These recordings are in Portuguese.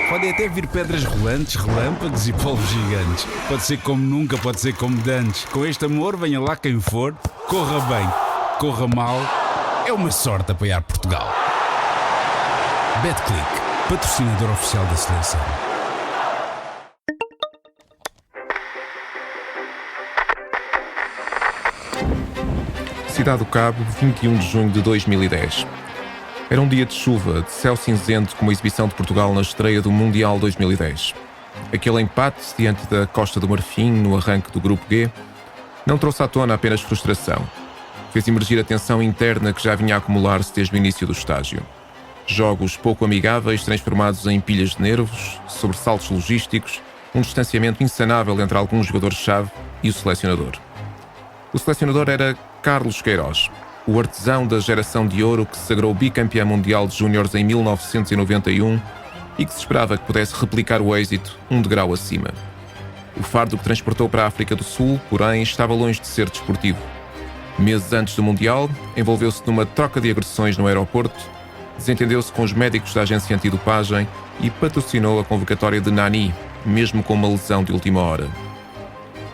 Podem até vir pedras rolantes, relâmpagos e polvos gigantes. Pode ser como nunca, pode ser como dantes. Com este amor, venha lá quem for. Corra bem, corra mal. É uma sorte apoiar Portugal. Betclic, patrocinador oficial da seleção. Cidade do Cabo, 21 de junho de 2010. Era um dia de chuva, de céu cinzento, com uma exibição de Portugal na estreia do Mundial 2010. Aquele empate diante da Costa do Marfim, no arranque do Grupo G, não trouxe à tona apenas frustração. Fez emergir a tensão interna que já vinha a acumular-se desde o início do estágio. Jogos pouco amigáveis transformados em pilhas de nervos, sobressaltos logísticos, um distanciamento insanável entre alguns jogadores-chave e o selecionador. O selecionador era Carlos Queiroz, o artesão da geração de ouro que se sagrou bicampeão mundial de júniores em 1991 e que se esperava que pudesse replicar o êxito um degrau acima. O fardo que transportou para a África do Sul, porém, estava longe de ser desportivo. Meses antes do Mundial, envolveu-se numa troca de agressões no aeroporto, desentendeu-se com os médicos da agência antidopagem e patrocinou a convocatória de Nani, mesmo com uma lesão de última hora.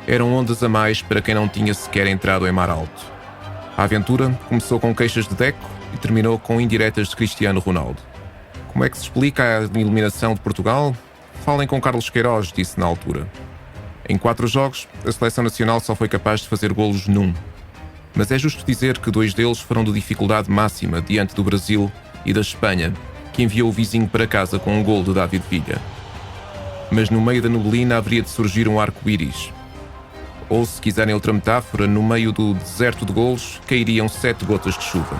Eram ondas a mais para quem não tinha sequer entrado em mar alto. A aventura começou com queixas de Deco e terminou com indiretas de Cristiano Ronaldo. Como é que se explica a eliminação de Portugal? Falem com Carlos Queiroz, disse na altura. Em 4 jogos, a seleção nacional só foi capaz de fazer golos num. Mas é justo dizer que 2 deles foram de dificuldade máxima diante do Brasil e da Espanha, que enviou o vizinho para casa com um gol de David Villa. Mas no meio da neblina haveria de surgir um arco-íris. Ou, se quiserem outra metáfora, no meio do deserto de golos cairiam 7 gotas de chuva.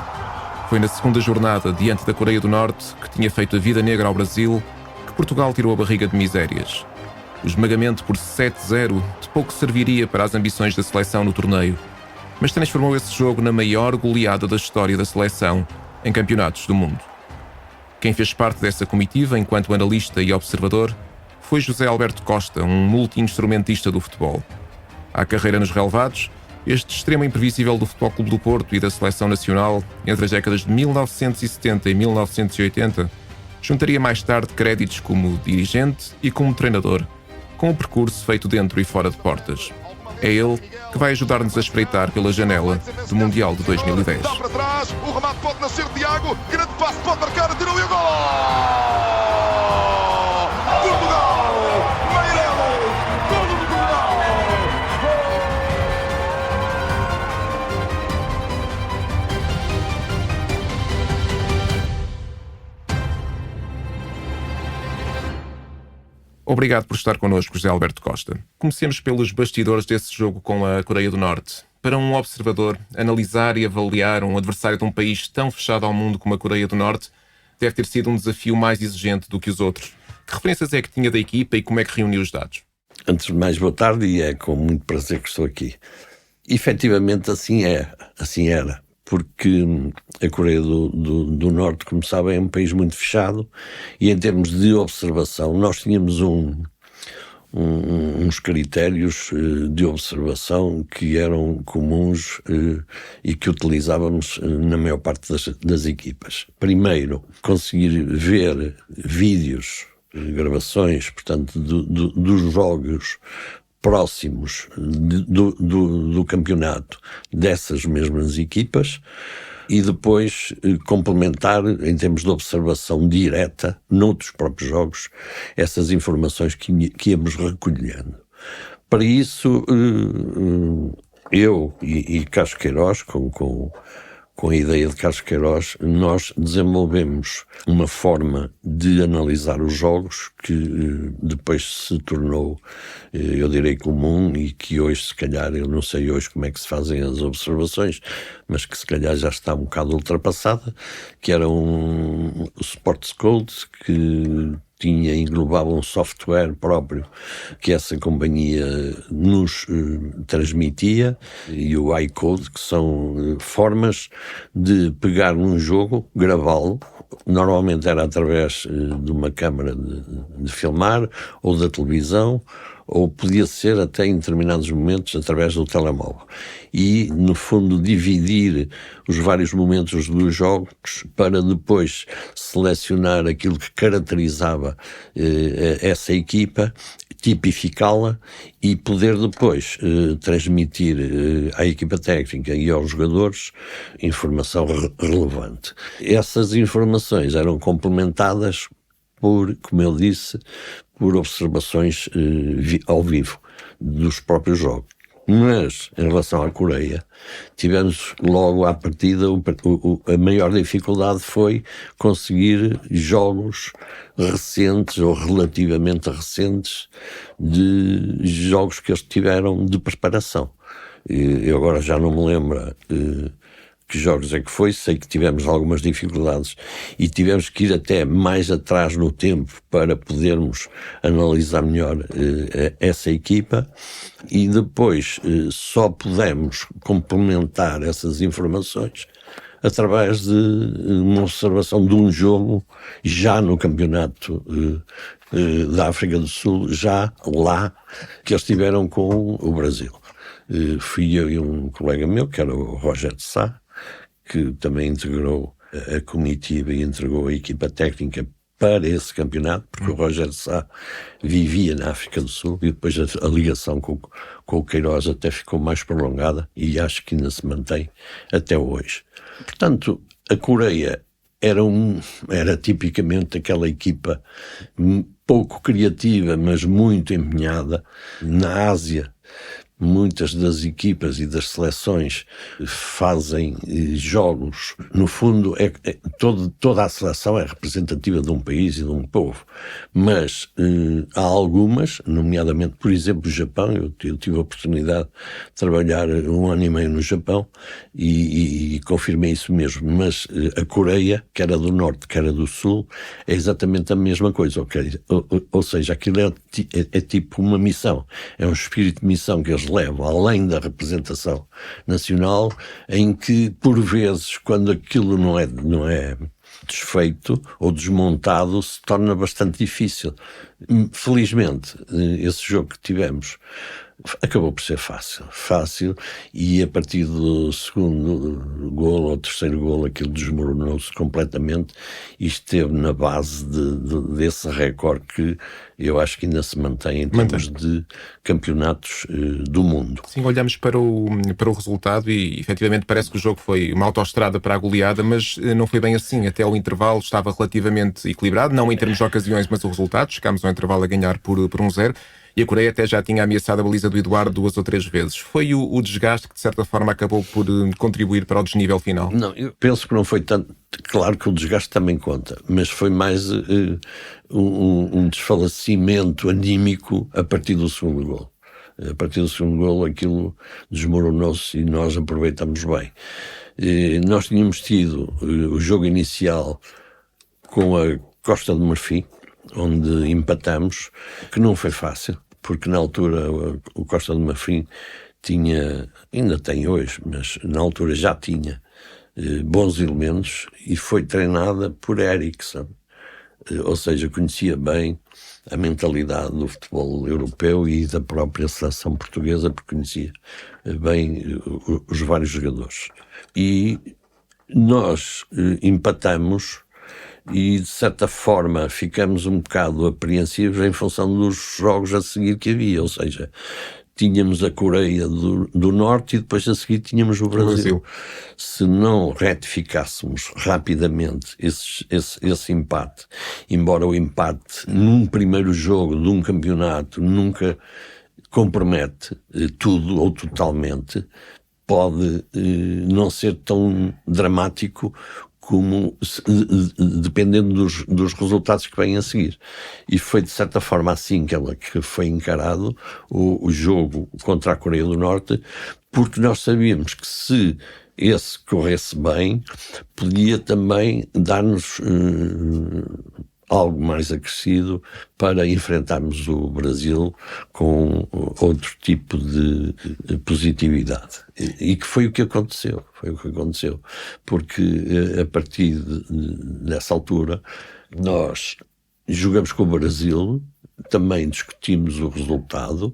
Foi na segunda jornada, diante da Coreia do Norte, que tinha feito a vida negra ao Brasil, que Portugal tirou a barriga de misérias. O esmagamento por 7-0 de pouco serviria para as ambições da seleção no torneio, mas transformou esse jogo na maior goleada da história da seleção em campeonatos do mundo. Quem fez parte dessa comitiva, enquanto analista e observador, foi José Alberto Costa, um multi-instrumentista do futebol. À carreira nos relevados, este extremo imprevisível do Futebol Clube do Porto e da Seleção Nacional, entre as décadas de 1970 e 1980, juntaria mais tarde créditos como dirigente e como treinador, com um percurso feito dentro e fora de portas. É ele que vai ajudar-nos a espreitar pela janela do Mundial de 2010. Dá para trás, o remate pode nascer de Thiago, grande passo, pode marcar, atirou e o gol! Portugal! Meirelles! Gol do Portugal! Obrigado por estar connosco, José Alberto Costa. Comecemos pelos bastidores desse jogo com a Coreia do Norte. Para um observador, analisar e avaliar um adversário de um país tão fechado ao mundo como a Coreia do Norte deve ter sido um desafio mais exigente do que os outros. Que referências é que tinha da equipa e como é que reuniu os dados? Antes de mais, boa tarde, e é com muito prazer que estou aqui. Efetivamente, assim era. Porque a Coreia do Norte, como sabem, é um país muito fechado e em termos de observação, nós tínhamos uns critérios de observação que eram comuns e que utilizávamos na maior parte das equipas. Primeiro, conseguir ver vídeos, gravações, portanto, dos jogos próximos do campeonato dessas mesmas equipas e depois complementar, em termos de observação direta, noutros próprios jogos, essas informações que íamos recolhendo. Para isso, eu e Carlos Queiroz, com a ideia de Carlos Queiroz, nós desenvolvemos uma forma de analisar os jogos que depois se tornou, eu direi, comum e que hoje, se calhar, eu não sei hoje como é que se fazem as observações, mas que se calhar já está um bocado ultrapassada, que era o Sports Code, que englobava um software próprio que essa companhia nos transmitia, e o iCode, que são formas de pegar num jogo, gravá-lo, normalmente era através de uma câmara de filmar, ou da televisão, ou podia ser até em determinados momentos através do telemóvel. E, no fundo, dividir os vários momentos dos jogos para depois selecionar aquilo que caracterizava essa equipa, tipificá-la e poder depois transmitir à equipa técnica e aos jogadores informação relevante. Essas informações eram complementadas por, como eu disse, por observações ao vivo dos próprios jogos. Mas, em relação à Coreia, tivemos logo à partida, a maior dificuldade foi conseguir jogos recentes ou relativamente recentes de jogos que eles tiveram de preparação. Eu agora já não me lembro que jogos é que foi, sei que tivemos algumas dificuldades e tivemos que ir até mais atrás no tempo para podermos analisar melhor essa equipa e depois só pudemos complementar essas informações através de uma observação de um jogo já no campeonato da África do Sul, já lá que eles tiveram com o Brasil. Fui eu e um colega meu, que era o Roger de Sá, que também integrou a comitiva e entregou a equipa técnica para esse campeonato, porque o Roger de Sá vivia na África do Sul e depois a ligação com o Queiroz até ficou mais prolongada e acho que ainda se mantém até hoje. Portanto, a Coreia era tipicamente aquela equipa pouco criativa, mas muito empenhada. Na Ásia, muitas das equipas e das seleções fazem jogos. No fundo, toda a seleção é representativa de um país e de um povo. Mas há algumas, nomeadamente, por exemplo, o Japão. Eu tive a oportunidade de trabalhar 1 ano e meio no Japão e confirmei isso mesmo. Mas a Coreia, quer a do Norte, quer a do Sul, é exatamente a mesma coisa. Okay? Ou seja, aquilo é tipo uma missão. É um espírito de missão que eles levam, além da representação nacional, em que, por vezes, quando aquilo não é desfeito ou desmontado, se torna bastante difícil. Felizmente, esse jogo que tivemos acabou por ser fácil, e a partir do segundo golo ou terceiro golo aquilo desmoronou-se completamente e esteve na base desse recorde que eu acho que ainda se mantém em termos de campeonatos do mundo. Sim, olhamos para o resultado e efetivamente parece que o jogo foi uma autoestrada para a goleada, mas não foi bem assim. Até ao intervalo estava relativamente equilibrado, não em termos de ocasiões, mas o resultado. Chegámos ao intervalo a ganhar por 1-0. E a Coreia até já tinha ameaçado a baliza do Eduardo 2 ou 3 vezes. Foi o desgaste que, de certa forma, acabou por contribuir para o desnível final? Não, eu penso que não foi tanto. Claro que o desgaste também conta, mas foi mais um desfalecimento anímico a partir do segundo golo. A partir do segundo golo aquilo desmoronou-se e nós aproveitamos bem. Nós tínhamos tido o jogo inicial com a Costa do Marfim, onde empatamos, que não foi fácil, porque na altura o Costa do Marfim tinha, ainda tem hoje, mas na altura já tinha bons elementos e foi treinada por Eriksson, ou seja, conhecia bem a mentalidade do futebol europeu e da própria seleção portuguesa, porque conhecia bem os vários jogadores. E nós empatamos e, de certa forma, ficamos um bocado apreensivos em função dos jogos a seguir que havia, ou seja, tínhamos a Coreia do Norte e depois a seguir tínhamos o Brasil. Se não retificássemos rapidamente esse empate, embora o empate num primeiro jogo de um campeonato nunca compromete tudo ou totalmente, pode não ser tão dramático como dependendo dos resultados que vêm a seguir. E foi de certa forma assim que foi encarado o jogo contra a Coreia do Norte, porque nós sabíamos que se esse corresse bem, podia também dar-nos algo mais acrescido para enfrentarmos o Brasil com outro tipo de positividade. E que foi o que aconteceu. Porque a partir dessa altura nós jogamos com o Brasil também discutimos o resultado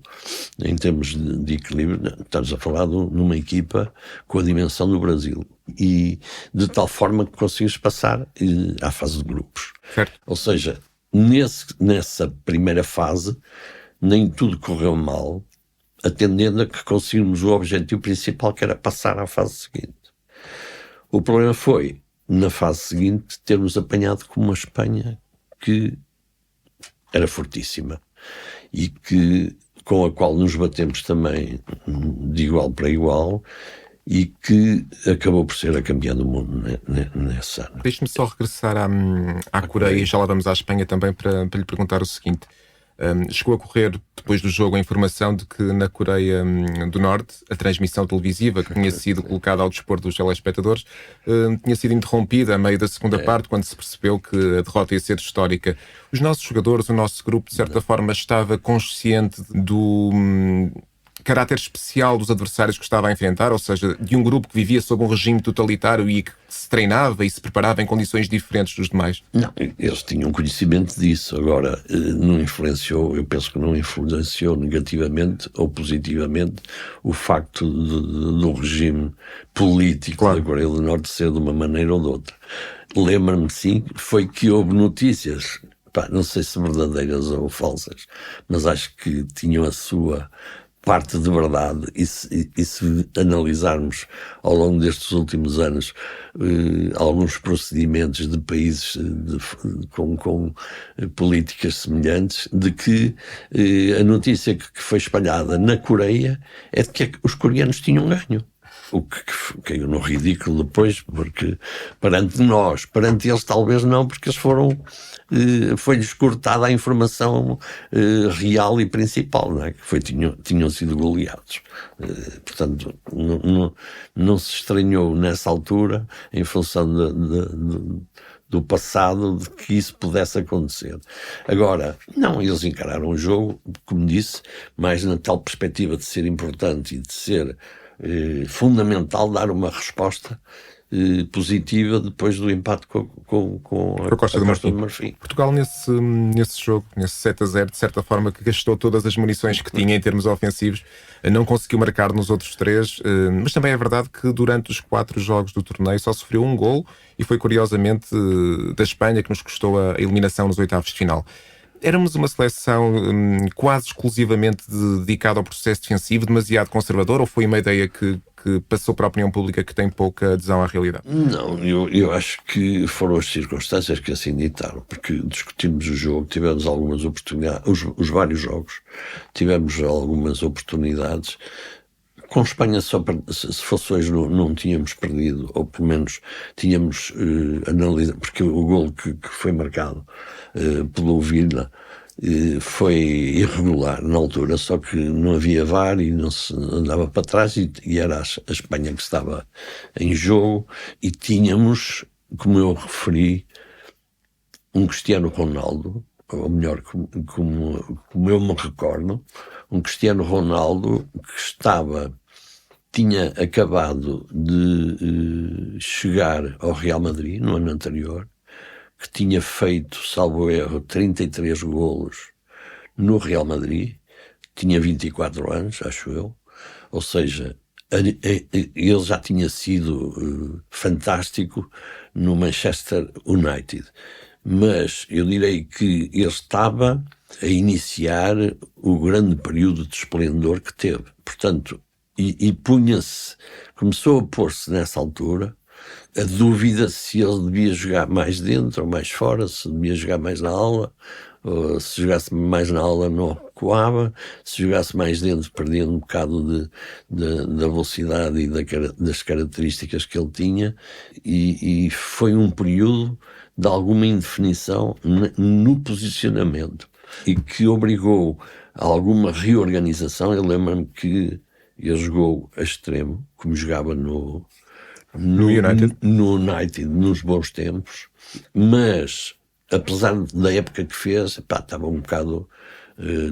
em termos de equilíbrio. Estamos a falar numa equipa com a dimensão do Brasil e de tal forma que conseguimos passar à fase de grupos. Certo. Ou seja, nessa primeira fase nem tudo correu mal, atendendo a que conseguimos o objetivo principal, que era passar à fase seguinte. O problema foi, na fase seguinte, termos apanhado com uma Espanha que era fortíssima e com a qual nos batemos também de igual para igual e que acabou por ser a campeã do mundo nesse ano. Deixe-me só regressar à Coreia e já lá vamos à Espanha também para lhe perguntar o seguinte. Chegou a correr, depois do jogo, a informação de que na Coreia do Norte a transmissão televisiva que tinha sido colocada ao dispor dos telespectadores tinha sido interrompida a meio da segunda parte, quando se percebeu que a derrota ia ser histórica. Os nossos jogadores, o nosso grupo, de certa forma, estava consciente do caráter especial dos adversários que estava a enfrentar, ou seja, de um grupo que vivia sob um regime totalitário e que se treinava e se preparava em condições diferentes dos demais? Não, eles tinham conhecimento disso. Agora, não influenciou, eu penso que não influenciou negativamente ou positivamente o facto do regime político da Coreia do Norte ser de uma maneira ou de outra. Lembro-me, sim, foi que houve notícias, não sei se verdadeiras ou falsas, mas acho que tinham a sua parte de verdade, e se analisarmos ao longo destes últimos anos alguns procedimentos de países com políticas semelhantes, de que a notícia que foi espalhada na Coreia é de que os coreanos tinham ganho. O que caiu no ridículo depois, porque perante nós, perante eles talvez não, porque eles foi-lhes cortada a informação real e principal, não é? Que tinham sido goleados. Portanto, não se estranhou nessa altura, em função do passado, de que isso pudesse acontecer. Agora, não, eles encararam o jogo, como disse, mais na tal perspectiva de ser importante e de ser fundamental dar uma resposta positiva depois do empate com a Costa do Marfim. Portugal nesse jogo, nesse 7-0, de certa forma que gastou todas as munições que tinha em termos ofensivos, não conseguiu marcar nos outros 3, mas também é verdade que durante os 4 jogos do torneio só sofreu um golo e foi curiosamente da Espanha que nos custou a eliminação nos oitavos de final. Éramos uma seleção quase exclusivamente dedicada ao processo defensivo, demasiado conservador, ou foi uma ideia que passou para a opinião pública que tem pouca adesão à realidade? Não, eu acho que foram as circunstâncias que assim ditaram, porque discutimos o jogo, tivemos algumas oportunidades, os vários jogos, tivemos algumas oportunidades. Com Espanha, se fosse hoje, não tínhamos perdido, ou pelo menos tínhamos analisado, porque o golo que foi marcado pelo Villa foi irregular na altura, só que não havia VAR e não se andava para trás, e era a Espanha que estava em jogo, e tínhamos, como eu referi, um Cristiano Ronaldo, ou melhor, como eu me recordo, um Cristiano Ronaldo que tinha acabado de chegar ao Real Madrid no ano anterior, que tinha feito, salvo erro, 33 golos no Real Madrid, tinha 24 anos, acho eu, ou seja, ele já tinha sido fantástico no Manchester United, mas eu direi que ele estava a iniciar o grande período de esplendor que teve, portanto, e começou a pôr-se nessa altura a dúvida se ele devia jogar mais dentro ou mais fora, se devia jogar mais na aula, ou se jogasse mais na aula não recuava, se jogasse mais dentro perdia um bocado da velocidade e das características que ele tinha, e foi um período de alguma indefinição no posicionamento e que obrigou a alguma reorganização. Eu lembro-me que ele jogou a extremo, como jogava no United nos bons tempos, mas apesar da época que fez, estava um bocado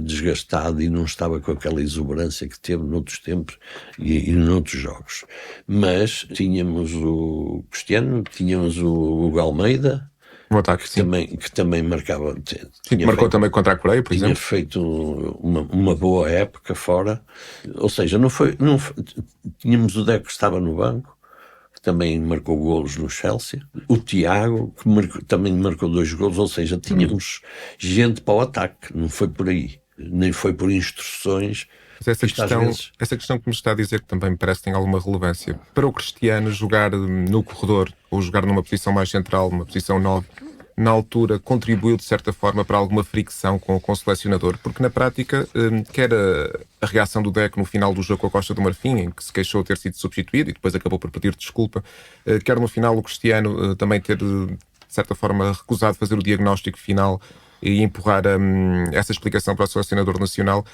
desgastado e não estava com aquela exuberância que teve noutros tempos e noutros jogos. Mas tínhamos o Cristiano, tínhamos o Hugo Almeida, Um ataque, sim. que também marcava. Marcou também contra a Coreia, por tinha exemplo. feito uma boa época fora. Ou seja, não foi, tínhamos o Deco que estava no banco, que também marcou golos no Chelsea. O Tiago, que também marcou 2 golos. Ou seja, tínhamos gente para o ataque. Não foi por aí. Nem foi por instruções. Mas essa questão que me está a dizer, que também me parece que tem alguma relevância. Para o Cristiano, jogar no corredor ou jogar numa posição mais central, uma posição 9, na altura contribuiu de certa forma para alguma fricção com o selecionador, porque na prática, quer a reação do Deco no final do jogo com a Costa do Marfim, em que se queixou de ter sido substituído e depois acabou por pedir desculpa, quer no final o Cristiano também ter de certa forma recusado fazer o diagnóstico final e empurrar essa explicação para o selecionador nacional.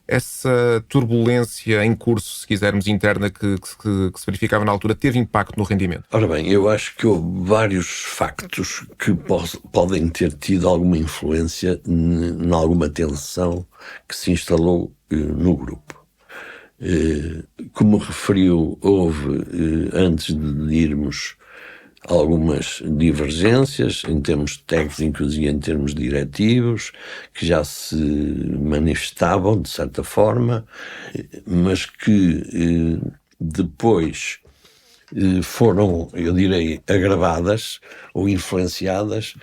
Essa turbulência em curso, se quisermos, interna que se verificava na altura, teve impacto no rendimento? Ora bem, eu acho que houve vários factos que podem ter tido alguma influência em alguma tensão que se instalou no grupo. Como referiu, houve, antes de irmos, algumas divergências em termos técnicos e em termos diretivos que já se manifestavam de certa forma, mas que depois foram, eu direi, agravadas ou influenciadas,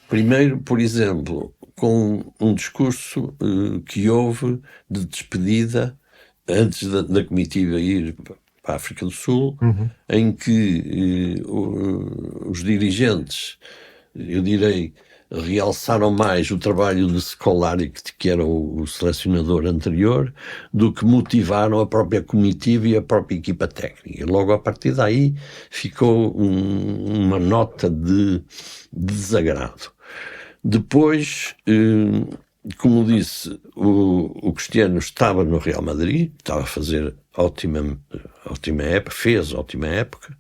primeiro, por exemplo, com um discurso que houve de despedida antes da comitiva ir para a África do Sul, em que os dirigentes, eu direi, realçaram mais o trabalho de Scolari, que era o selecionador anterior, do que motivaram a própria comitiva e a própria equipa técnica. E logo a partir daí ficou uma nota de desagrado. Depois, como disse, o Cristiano estava no Real Madrid, estava a fazer ótima época, fez ótima época.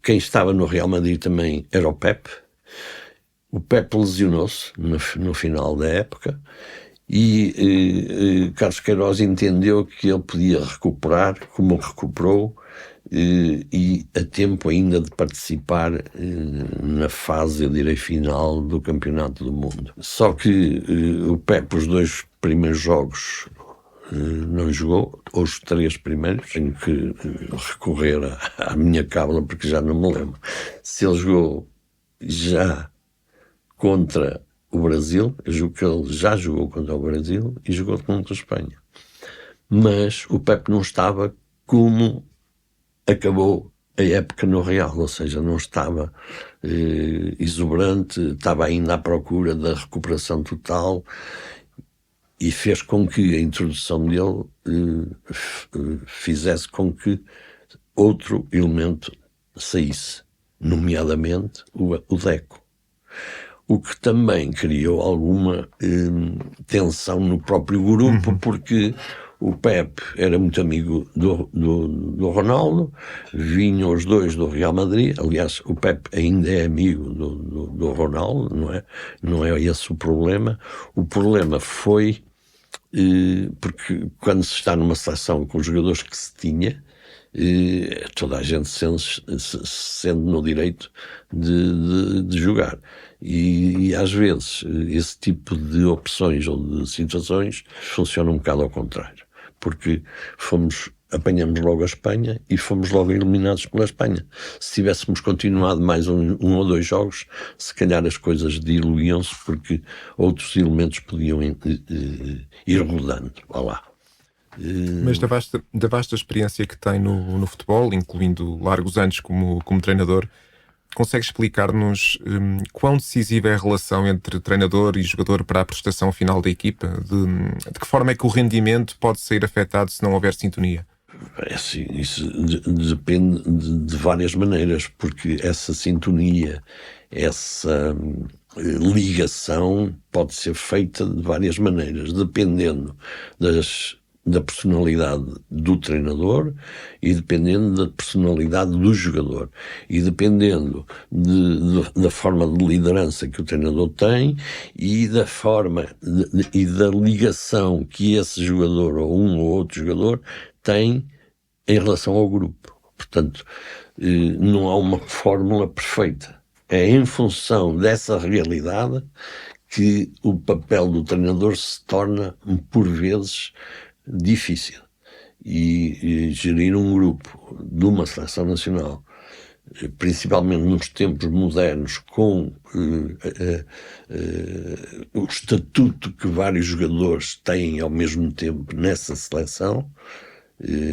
Quem estava no Real Madrid também era o Pep. O Pep lesionou-se no final da época e Carlos Queiroz entendeu que ele podia recuperar, como recuperou, e a tempo ainda de participar na fase, eu direi, final do Campeonato do Mundo. Só que o Pep, os 2 primeiros jogos, não jogou, os 3 primeiros, tenho que recorrer à minha cábula porque já não me lembro. Se ele jogou já contra o Brasil, eu julgo que ele já jogou contra o Brasil e jogou contra a Espanha. Mas o Pep não estava como acabou a época no Real, ou seja, não estava exuberante, estava ainda à procura da recuperação total e fez com que a introdução dele fizesse com que outro elemento saísse, nomeadamente o Deco. O que também criou alguma tensão no próprio grupo, porque o Pep era muito amigo do Ronaldo, vinham os 2 do Real Madrid. Aliás, o Pep ainda é amigo do Ronaldo, não é esse o problema. O problema foi porque quando se está numa seleção com os jogadores que se tinha, toda a gente sendo no direito de jogar. E às vezes esse tipo de opções ou de situações funciona um bocado ao contrário, porque apanhamos logo a Espanha e fomos logo eliminados pela Espanha. Se tivéssemos continuado mais um ou 2 jogos, se calhar as coisas diluíam-se, porque outros elementos podiam ir rodando. Vá lá. Mas da vasta experiência que tem no futebol, incluindo largos anos como treinador, consegue explicar-nos quão decisiva é a relação entre treinador e jogador para a prestação final da equipa? De que forma é que o rendimento pode ser afetado se não houver sintonia? Assim, isso depende de várias maneiras, porque essa sintonia, essa ligação pode ser feita de várias maneiras, dependendo da personalidade do treinador e dependendo da personalidade do jogador e dependendo da forma de liderança que o treinador tem e da forma e da ligação que esse jogador ou um ou outro jogador tem em relação ao grupo. Portanto, não há uma fórmula perfeita. é em função dessa realidade que o papel do treinador se torna, por vezes, difícil. E gerir um grupo de uma seleção nacional, principalmente nos tempos modernos, com o estatuto que vários jogadores têm ao mesmo tempo nessa seleção,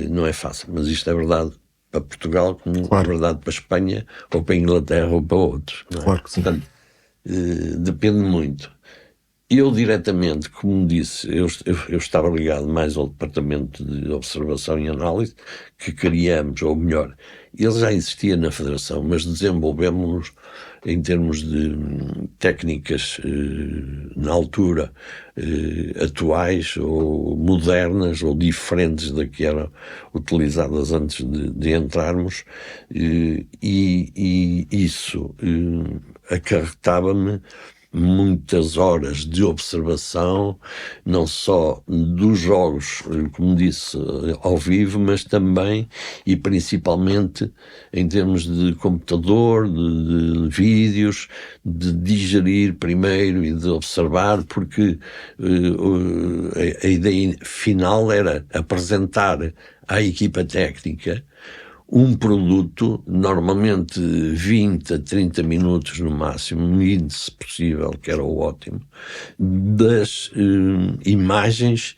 não é fácil. Mas isto é verdade para Portugal, como é verdade para a Espanha, ou para a Inglaterra, ou para outros. Não é? Claro que sim. Portanto, depende muito. Eu diretamente, como disse, eu estava ligado mais ao departamento de observação e análise que criamos, ou melhor, ele já existia na Federação, mas desenvolvemos-nos em termos de técnicas na altura atuais ou modernas ou diferentes da que eram utilizadas antes de entrarmos, e isso acarretava-me muitas horas de observação, não só dos jogos, como disse, ao vivo, mas também e principalmente em termos de computador, de vídeos, de digerir primeiro e de observar, porque a ideia final era apresentar à equipa técnica um produto, normalmente 20 a 30 minutos no máximo, no índice possível, que era o ótimo, das imagens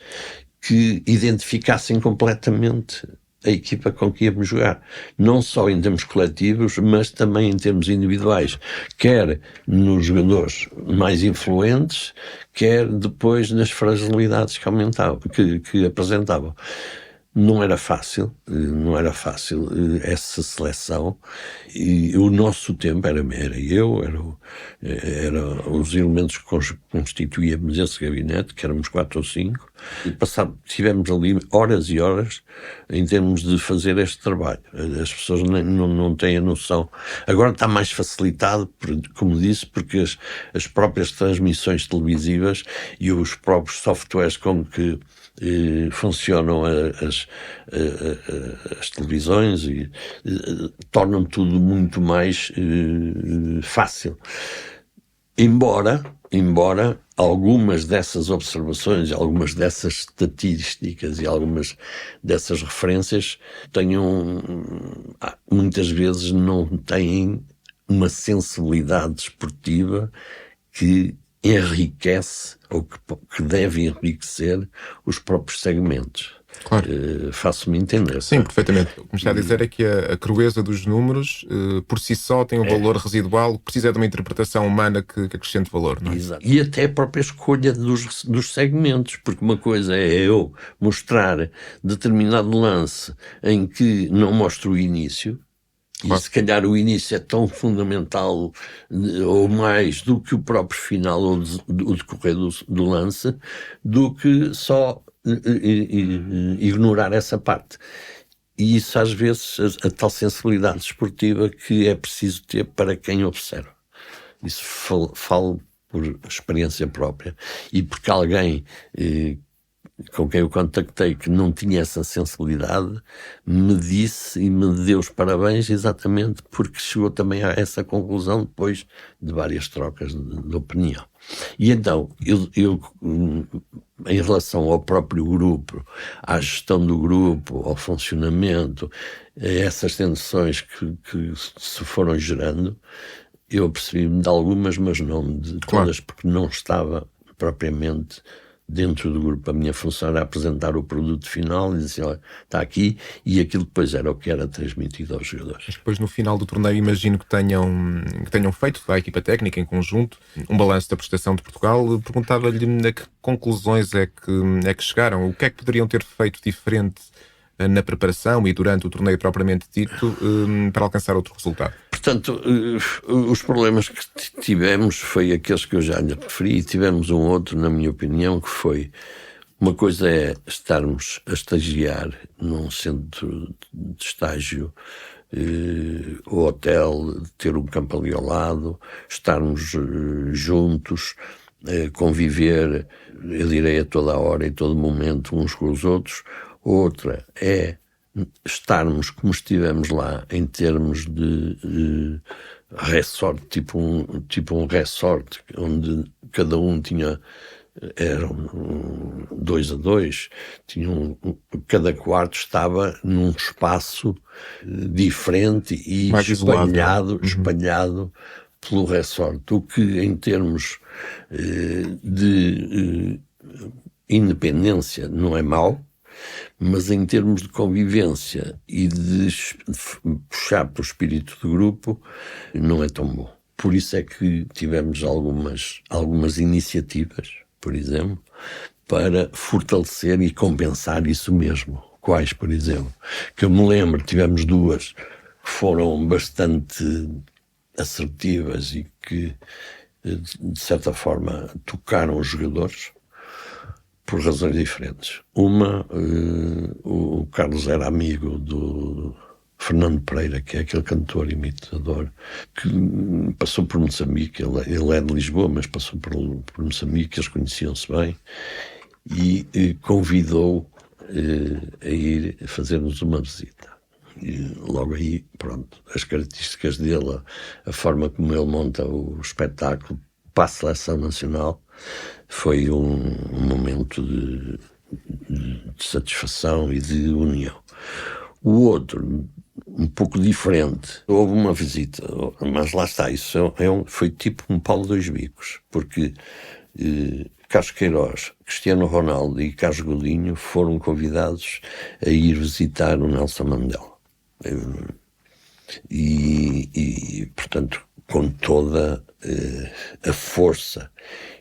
que identificassem completamente a equipa com que íamos jogar. Não só em termos coletivos, mas também em termos individuais. Quer nos jogadores mais influentes, quer depois nas fragilidades que aumentavam, que apresentavam. Não era fácil essa seleção, e o nosso tempo era os elementos que constituíamos esse gabinete, que éramos 4 ou 5, e tivemos ali horas e horas em termos de fazer este trabalho. As pessoas não têm a noção. Agora está mais facilitado, como disse, porque as próprias transmissões televisivas e os próprios softwares com que funcionam as televisões e tornam tudo muito mais fácil. Embora algumas dessas observações, algumas dessas estatísticas e algumas dessas referências muitas vezes não têm uma sensibilidade desportiva que enriquece ou que deve enriquecer os próprios segmentos. Claro. Faço-me entender. Sim, perfeitamente. O que me está a dizer é que a crueza dos números, por si só, tem um valor residual, precisa de uma interpretação humana que acrescente valor, não é? Exato. E até a própria escolha dos segmentos, porque uma coisa é eu mostrar determinado lance em que não mostro o início, e se calhar o início é tão fundamental ou mais do que o próprio final ou o decorrer do lance, do que só ignorar essa parte. E isso às vezes, a tal sensibilidade desportiva que é preciso ter para quem observa. Isso falo por experiência própria. E porque alguém com quem eu contactei que não tinha essa sensibilidade me disse e me deu os parabéns exatamente porque chegou também a essa conclusão depois de várias trocas de opinião. E então, eu em relação ao próprio grupo, à gestão do grupo, ao funcionamento, a essas tensões que se foram gerando, eu percebi-me de algumas, mas não de todas, porque não estava propriamente dentro do grupo. A minha função era apresentar o produto final e dizer, olha, está aqui, e aquilo depois era o que era transmitido aos jogadores. Mas depois, no final do torneio, imagino que tenham feito, a equipa técnica em conjunto, um balanço da prestação de Portugal. Perguntava-lhe a que conclusões é que chegaram, o que é que poderiam ter feito diferente na preparação e durante o torneio propriamente dito para alcançar outro resultado? Portanto, os problemas que tivemos foi aqueles que eu já lhe referi, e tivemos um outro, na minha opinião, que foi, uma coisa é estarmos a estagiar num centro de estágio, o hotel, ter um campo ali ao lado, estarmos juntos, conviver, eu direi a toda a hora e todo momento uns com os outros. Outra é estarmos como estivemos lá em termos de resort, tipo um resort, onde cada um tinha, eram 2 a 2, cada quarto estava num espaço diferente e Mais isolado, espalhado pelo resort, o que em termos de independência não é mau, mas em termos de convivência e de puxar para o espírito de grupo, não é tão bom. Por isso é que tivemos algumas iniciativas, por exemplo, para fortalecer e compensar isso mesmo. Quais, por exemplo? Que eu me lembro, tivemos 2 que foram bastante assertivas e que, de certa forma, tocaram os jogadores, por razões diferentes. Uma, o Carlos era amigo do Fernando Pereira, que é aquele cantor imitador, que passou por Moçambique, ele é de Lisboa, mas passou por Moçambique, eles conheciam-se bem, e convidou a ir fazer-nos uma visita. E logo aí, pronto, as características dele, a forma como ele monta o espetáculo para a seleção nacional, foi um momento de satisfação e de união. O outro, um pouco diferente, houve uma visita, mas lá está, isso foi tipo um pau de 2 bicos, porque Carlos Queiroz, Cristiano Ronaldo e Carlos Godinho foram convidados a ir visitar o Nelson Mandela. E portanto, com toda a força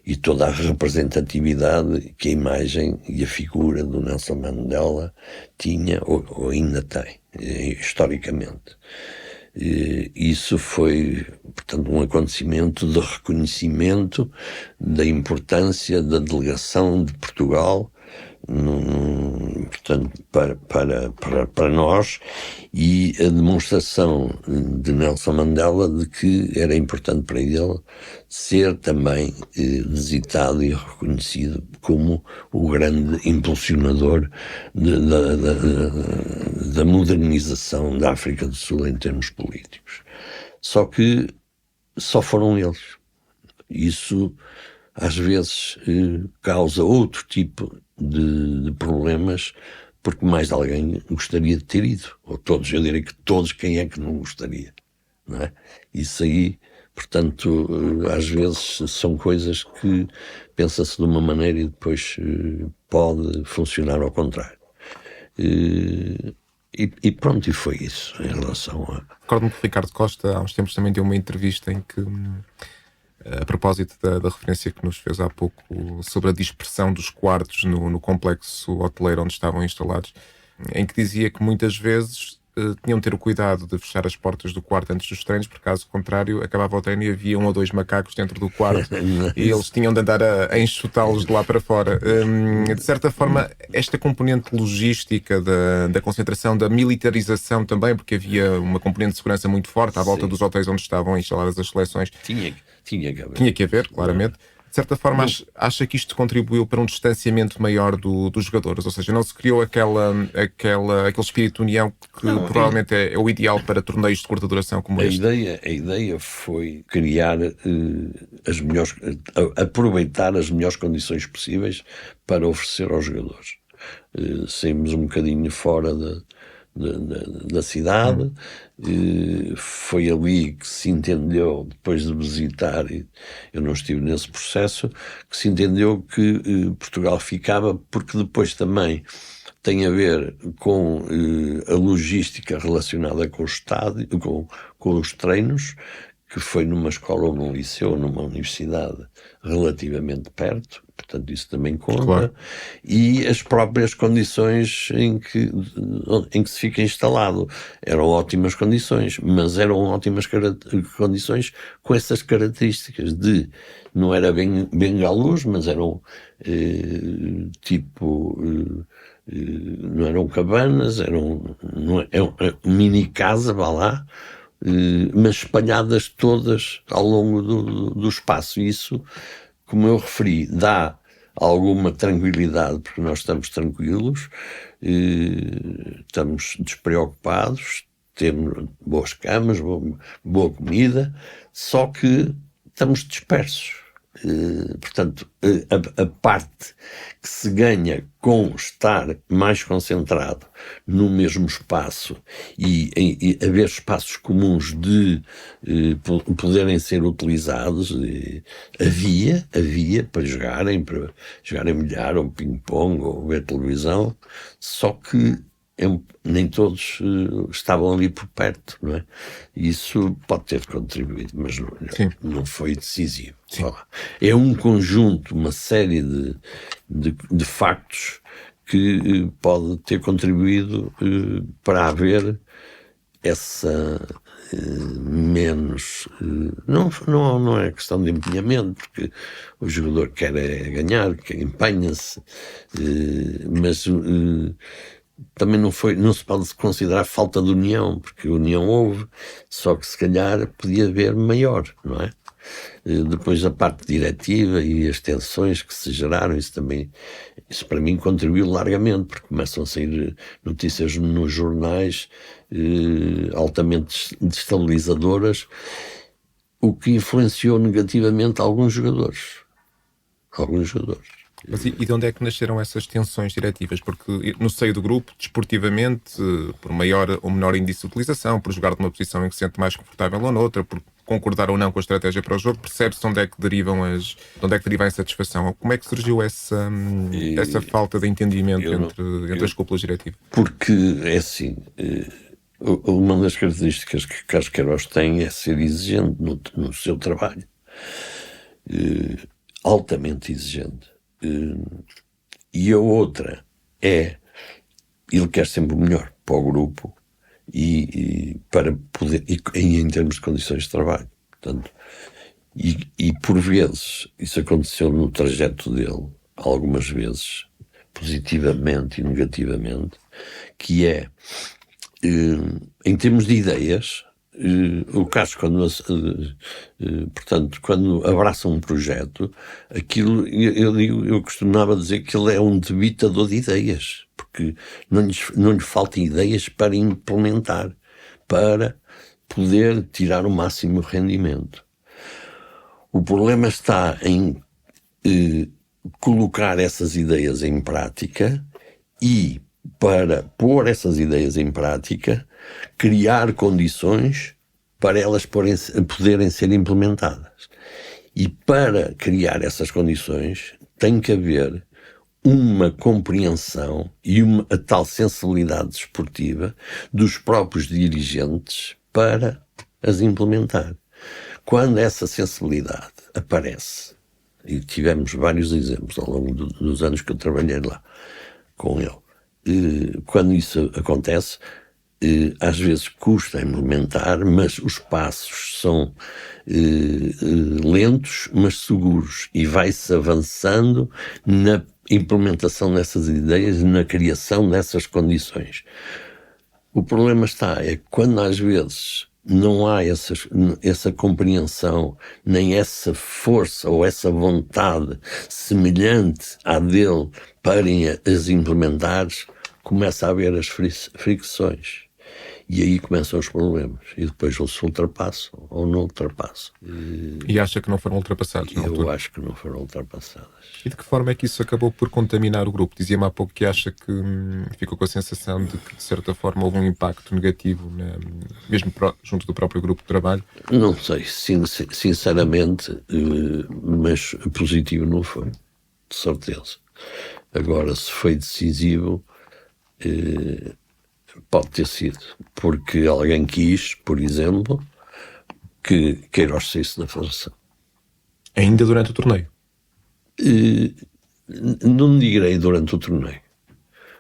e toda a representatividade que a imagem e a figura do Nelson Mandela tinha, ou ainda tem, historicamente. Isso foi, portanto, um acontecimento de reconhecimento da importância da delegação de Portugal, portanto, para nós, e a demonstração de Nelson Mandela de que era importante para ele ser também visitado e reconhecido como o grande impulsionador da modernização da África do Sul em termos políticos. Só que só foram eles. Isso às vezes causa outro tipo de problemas, porque mais alguém gostaria de ter ido, ou todos, eu diria que todos, quem é que não gostaria, não é? Isso aí, portanto, às vezes são coisas que pensa-se de uma maneira e depois pode funcionar ao contrário. E pronto, e foi isso em relação a... Recordo-me que o Ricardo Costa há uns tempos também deu uma entrevista em que, a propósito da referência que nos fez há pouco sobre a dispersão dos quartos no complexo hoteleiro onde estavam instalados, em que dizia que muitas vezes tinham de ter o cuidado de fechar as portas do quarto antes dos treinos, porque caso contrário acabava o treino e havia 1 ou 2 macacos dentro do quarto e eles tinham de andar a enxutá-los de lá para fora. De certa forma, esta componente logística da concentração, da militarização também, porque havia uma componente de segurança muito forte à volta dos hotéis onde estavam instaladas as seleções. Tinha que haver, claramente. De certa forma, acha que isto contribuiu para um distanciamento maior dos jogadores? Ou seja, não se criou aquele espírito de união que provavelmente é o ideal para torneios de curta duração como este? A ideia foi criar aproveitar as melhores condições possíveis para oferecer aos jogadores. Saímos um bocadinho fora da cidade, foi ali que se entendeu, depois de visitar, e eu não estive nesse processo, que se entendeu que Portugal ficava, porque depois também tem a ver com a logística relacionada com o estádio, com os treinos, que foi numa escola ou num liceu ou numa universidade relativamente perto, portanto isso também conta, claro. E as próprias condições em que se fica instalado eram ótimas condições, mas eram ótimas condições com essas características de, não era bem à luz, mas eram não eram cabanas, eram mini casa, vá lá, mas espalhadas todas ao longo do espaço. E isso, como eu referi, dá alguma tranquilidade, porque nós estamos tranquilos, estamos despreocupados, temos boas camas, boa comida, só que estamos dispersos. Portanto, a parte que se ganha com estar mais concentrado no mesmo espaço e haver espaços comuns de poderem ser utilizados, havia para jogarem bilhar ou ping-pong ou ver televisão, só que nem todos estavam ali por perto, não é? Isso pode ter contribuído, mas não foi decisivo. É um conjunto, uma série de factos que pode ter contribuído para haver essa menos... Não é questão de empenhamento, porque o jogador quer ganhar, empenha-se, mas... também não se pode considerar falta de união, porque a união houve, só que se calhar podia haver maior, não é? Depois a parte diretiva e as tensões que se geraram, isso para mim contribuiu largamente, porque começam a sair notícias nos jornais altamente destabilizadoras, o que influenciou negativamente alguns jogadores. Mas e de onde é que nasceram essas tensões diretivas? Porque no seio do grupo, desportivamente, por maior ou menor índice de utilização, por jogar numa posição em que se sente mais confortável ou noutra, por concordar ou não com a estratégia para o jogo, percebe-se de onde é que deriva a insatisfação. Como é que surgiu essa falta de entendimento entre as cúpulas diretivas? Porque é assim, uma das características que Carlos Queiroz tem é ser exigente no seu trabalho. Altamente exigente. E a outra é, ele quer sempre o melhor para o grupo e para poder, e em termos de condições de trabalho. Portanto, e por vezes, isso aconteceu no trajeto dele, algumas vezes, positivamente e negativamente, que é, em termos de ideias, o Carlos, quando abraça um projeto, aquilo, eu costumava dizer que ele é um debitador de ideias, porque não lhe faltam ideias para implementar, para poder tirar o máximo rendimento. O problema está em colocar essas ideias em prática e, para pôr essas ideias em prática, criar condições para elas poderem ser implementadas. E para criar essas condições tem que haver uma compreensão e a tal sensibilidade desportiva dos próprios dirigentes para as implementar. Quando essa sensibilidade aparece, e tivemos vários exemplos ao longo dos anos que eu trabalhei lá com ele, quando isso acontece, às vezes custa implementar, mas os passos são lentos, mas seguros, e vai-se avançando na implementação dessas ideias, na criação dessas condições. O problema é que quando às vezes não há essa compreensão, nem essa força ou essa vontade semelhante à dele para as implementares, começa a haver as fricções. E aí começam os problemas. E depois ou se ultrapassam ou não ultrapassam. E acha que não foram ultrapassados na altura? Eu acho que não foram ultrapassadas. E de que forma é que isso acabou por contaminar o grupo? Dizia-me há pouco que acha que ficou com a sensação de que, de certa forma, houve um impacto negativo, mesmo junto do próprio grupo de trabalho? Não sei, sinceramente, mas positivo não foi, de certeza. Agora, se foi decisivo, pode ter sido, porque alguém quis, por exemplo, que Queiroz saísse da Federação. Ainda durante o torneio? Não direi durante o torneio.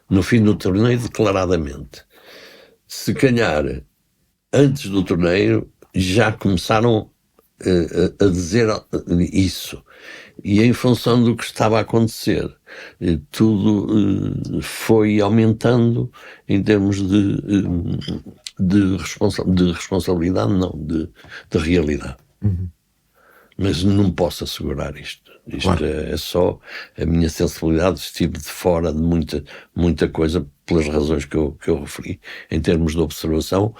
No fim do torneio, declaradamente. Se calhar, antes do torneio, já começaram a dizer isso. E em função do que estava a acontecer, tudo foi aumentando em termos de responsabilidade, não, de realidade. Uhum. mas não posso assegurar isto. Isto Claro. é só a minha sensibilidade. Estive de fora de muita coisa, pelas razões que eu referi, em termos de observação,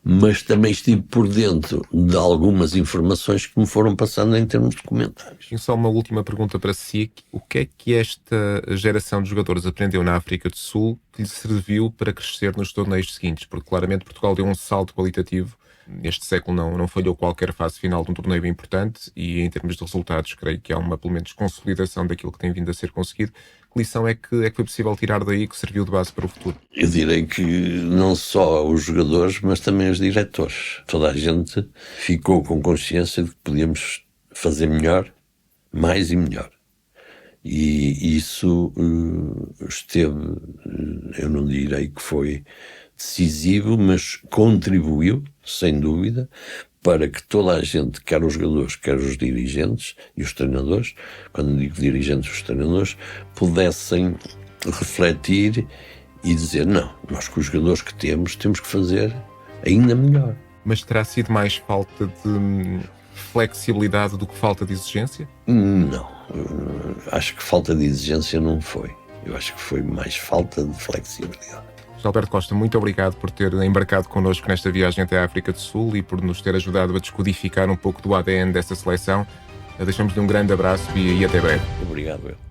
mas também estive por dentro de algumas informações que me foram passando em termos de comentários. E só uma última pergunta para si. O que é que esta geração de jogadores aprendeu na África do Sul que lhe serviu para crescer nos torneios seguintes? Porque claramente Portugal deu um salto qualitativo. Este século não falhou qualquer fase final de um torneio importante e em termos de resultados creio que há uma, pelo menos, consolidação daquilo que tem vindo a ser conseguido. Que lição é que foi possível tirar daí que serviu de base para o futuro? Eu direi que não só os jogadores, mas também os diretores. Toda a gente ficou com consciência de que podíamos fazer melhor, mais e melhor. E isso esteve, eu não direi que foi decisivo, mas contribuiu, sem dúvida, para que toda a gente, quer os jogadores, quer os dirigentes e os treinadores, quando digo dirigentes e os treinadores, pudessem refletir e dizer, não, nós com os jogadores que temos que fazer ainda melhor. Mas terá sido mais falta de flexibilidade do que falta de exigência? Não, acho que falta de exigência não foi. Eu acho que foi mais falta de flexibilidade. José Alberto Costa, muito obrigado por ter embarcado connosco nesta viagem até a África do Sul e por nos ter ajudado a descodificar um pouco do ADN dessa seleção. Deixamos-lhe um grande abraço e até breve. Obrigado, eu.